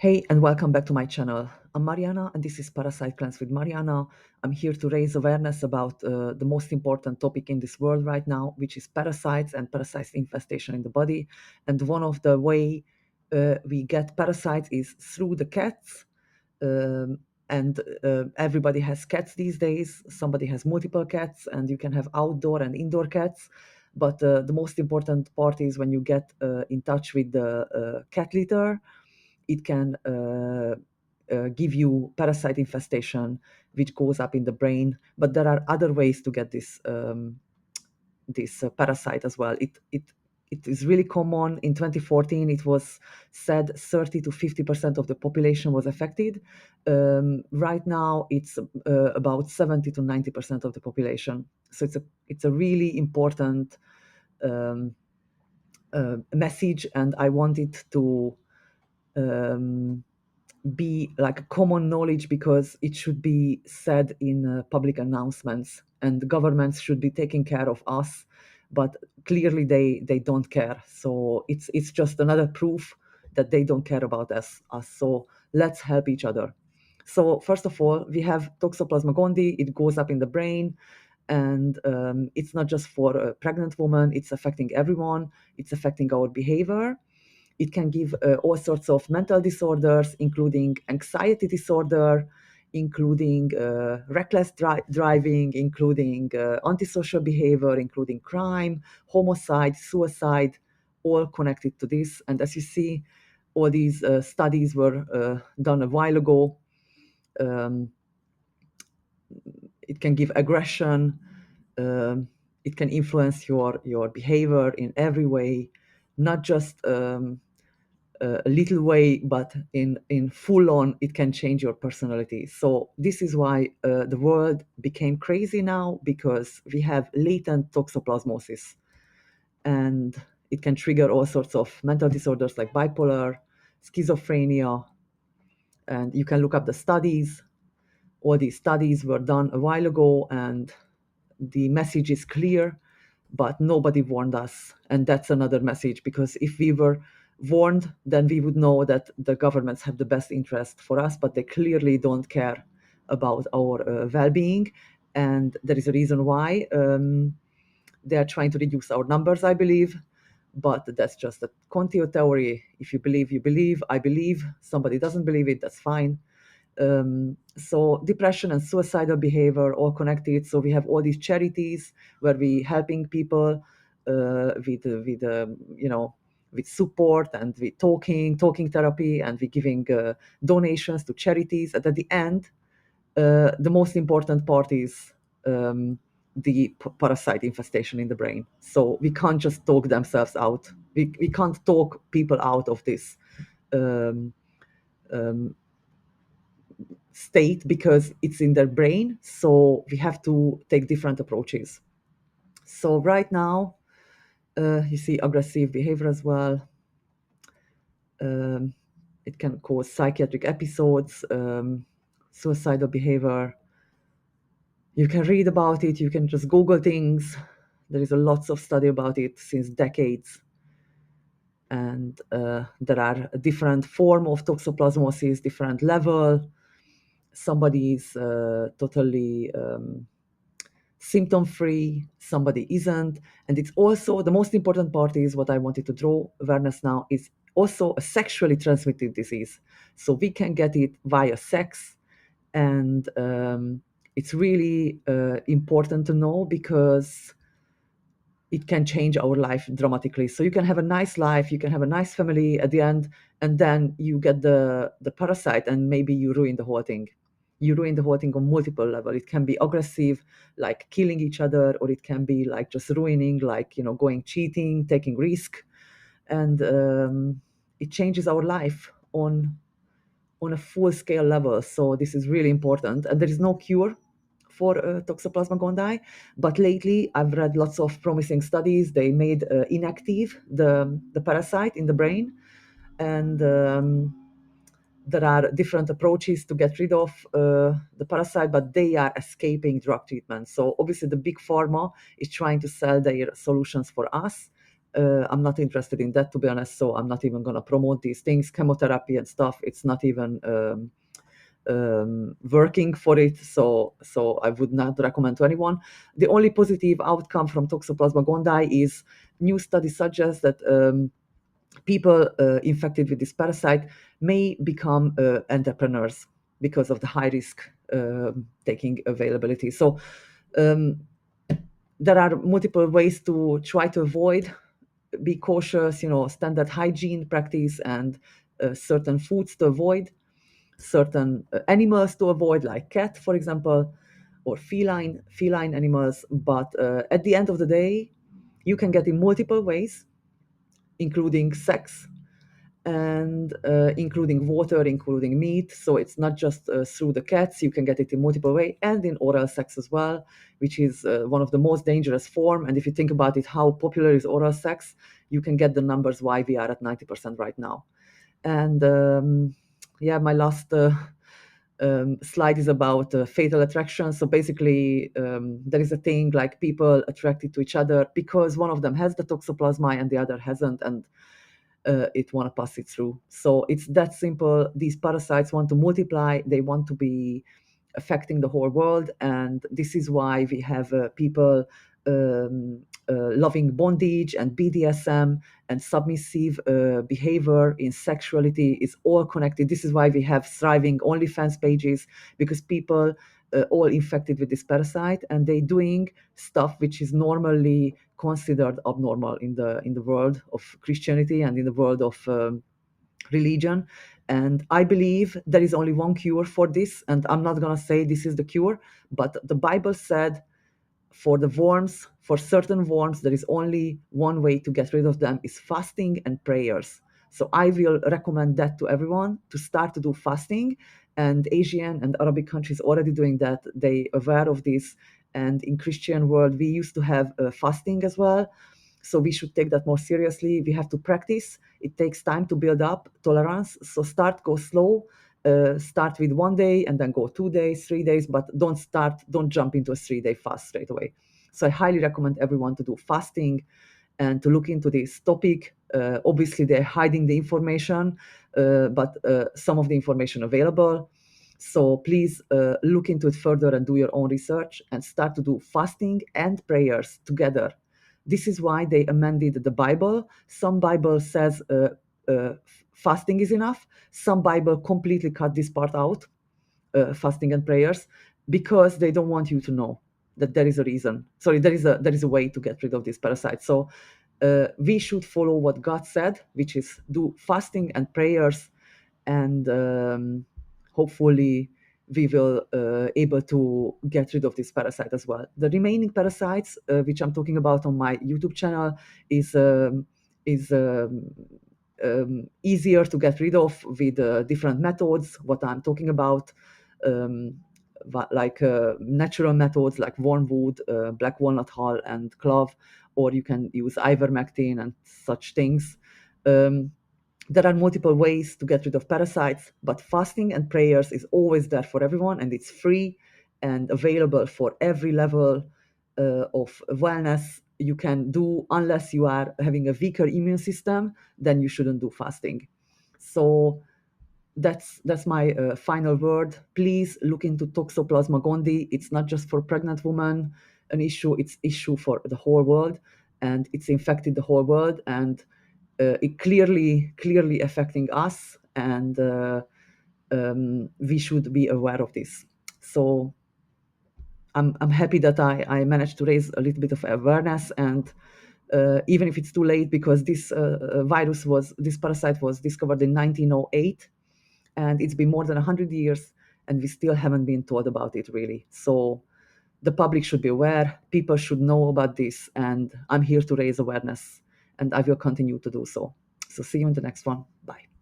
Hey, and welcome back to my channel. I'm Mariana, and this is Parasitecleanse with Mariana. I'm here to raise awareness about the most important topic in this world right now, which is parasites and parasite infestation in the body. And one of the way we get parasites is through the cats. Um, and everybody has cats these days. Somebody has multiple cats, and you can have outdoor and indoor cats. But the most important part is when you get in touch with the cat litter, it can give you parasite infestation, which goes up in the brain. But there are other ways to get this parasite as well. It is really common. In 2014, it was said 30 to 50% of the population was affected. Right now, it's about 70 to 90% of the population. So it's a really important um, message, and I wanted to um, be like common knowledge because it should be said in public announcements, and governments should be taking care of us, but clearly they don't care. So it's just another proof that they don't care about us. So let's help each other. So first of all, we have Toxoplasma gondii. It goes up in the brain, and it's not just for a pregnant woman. It's affecting everyone. It's affecting our behavior. It can give all sorts of mental disorders, including anxiety disorder, including reckless driving, including antisocial behavior, including crime, homicide, suicide, all connected to this. And as you see, all these studies were done a while ago. Um, it can give aggression. Um, it can influence your behavior in every way, not just a little way, but in full on, it can change your personality. So this is why the world became crazy now, because we have latent toxoplasmosis, and it can trigger all sorts of mental disorders like bipolar, schizophrenia, and you can look up the studies. All these studies were done a while ago, and the message is clear, but nobody warned us. And that's another message, because if we were warned, then we would know that the governments have the best interest for us, but they clearly don't care about our well-being. And there is a reason why. They are trying to reduce our numbers, I believe, but that's just a quantity theory. If you believe, you believe. I believe. Somebody doesn't believe it, that's fine. So depression and suicidal behavior all connected. So we have all these charities where we helping people with support, and with talking therapy, and we giving donations to charities. And at the end, the most important part is the parasite infestation in the brain. So we can't just talk themselves out. We can't talk people out of this um, um, state, because it's in their brain. So we have to take different approaches. So right now, you see aggressive behavior as well. Um, it can cause psychiatric episodes, suicidal behavior. You can read about it. You can just Google things. There is a lots of study about it since decades. And there are different form of toxoplasmosis, different level. Somebody is totally symptom-free, somebody isn't. And it's also, the most important part is what I wanted to draw awareness now, is also a sexually transmitted disease. So we can get it via sex. And it's really important to know, because it can change our life dramatically. So you can have a nice life, you can have a nice family at the end, and then you get the parasite, and maybe you ruin the whole thing. You ruin the whole thing on multiple levels. It can be aggressive, like killing each other, or it can be like just ruining, like going cheating, taking risk, and it changes our life on a full scale level. So this is really important, and there is no cure for Toxoplasma gondii. But lately, I've read lots of promising studies. They made inactive the parasite in the brain, and there are different approaches to get rid of the parasite, but they are escaping drug treatment. So obviously, the big pharma is trying to sell their solutions for us, I'm not interested in that, to be honest. So I'm not even going to promote these things, chemotherapy and stuff. It's not even working for it. So I would not recommend to anyone. The only positive outcome from Toxoplasma gondii is new studies suggest that people infected with this parasite may become entrepreneurs because of the high risk taking availability. So um, there are multiple ways to try to avoid, be cautious, standard hygiene practice, and certain foods to avoid, certain animals to avoid, like cat, for example, or feline animals. But at the end of the day, you can get in multiple ways, including sex, and including water, including meat. So it's not just through the cats. You can get it in multiple ways, and in oral sex as well, which is one of the most dangerous form. And if you think about it, how popular is oral sex, you can get the numbers why we are at 90% right now. And yeah, my last slide is about fatal attraction. So basically, there is a thing like people attracted to each other because one of them has the toxoplasma and the other hasn't, and it want to pass it through. So it's that simple. These parasites want to multiply. They want to be affecting the whole world, and this is why we have people loving bondage and BDSM and submissive behavior in sexuality is all connected. This is why we have thriving OnlyFans pages, because people all infected with this parasite, and they doing stuff which is normally considered abnormal in the world of Christianity and in the world of religion. And I believe there is only one cure for this, and I'm not going to say this is the cure, but the Bible said for the worms, for certain worms, there is only one way to get rid of them, is fasting and prayers. So I will recommend that to everyone, to start to do fasting. And Asian and Arabic countries already doing that. They aware of this. And in Christian world, we used to have fasting as well. So we should take that more seriously. We have to practice. It takes time to build up tolerance. So go slow. Start with 1 day and then go 2 days, 3 days, but don't jump into a 3 day fast straight away. So I highly recommend everyone to do fasting and to look into this topic. Obviously, they're hiding the information, but some of the information available. So please look into it further and do your own research and start to do fasting and prayers together. This is why they amended the Bible. Some Bible says uh, fasting is enough. Some Bible completely cut this part out, fasting and prayers, because they don't want you to know that there is a reason. Sorry, there is a way to get rid of this parasite. So we should follow what God said, which is do fasting and prayers, and hopefully we will able to get rid of this parasite as well. The remaining parasites, which I'm talking about on my YouTube channel, is easier to get rid of with different methods. What I'm talking about, um, like natural methods like wormwood, black walnut hull, and clove, or you can use ivermectin and such things. Um, there are multiple ways to get rid of parasites, but fasting and prayers is always there for everyone, and it's free and available for every level of wellness you can do. Unless you are having a weaker immune system, then you shouldn't do fasting. So that's my final word. Please look into Toxoplasma gondii. It's not just for pregnant women an issue, it's issue for the whole world, and it's infected the whole world, and it clearly affecting us, and we should be aware of this. So I'm happy that I managed to raise a little bit of awareness, and even if it's too late, because this parasite was discovered in 1908, and it's been more than 100 years, and we still haven't been told about it really. So the public should be aware, people should know about this, and I'm here to raise awareness, and I will continue to do so. So see you in the next one. Bye.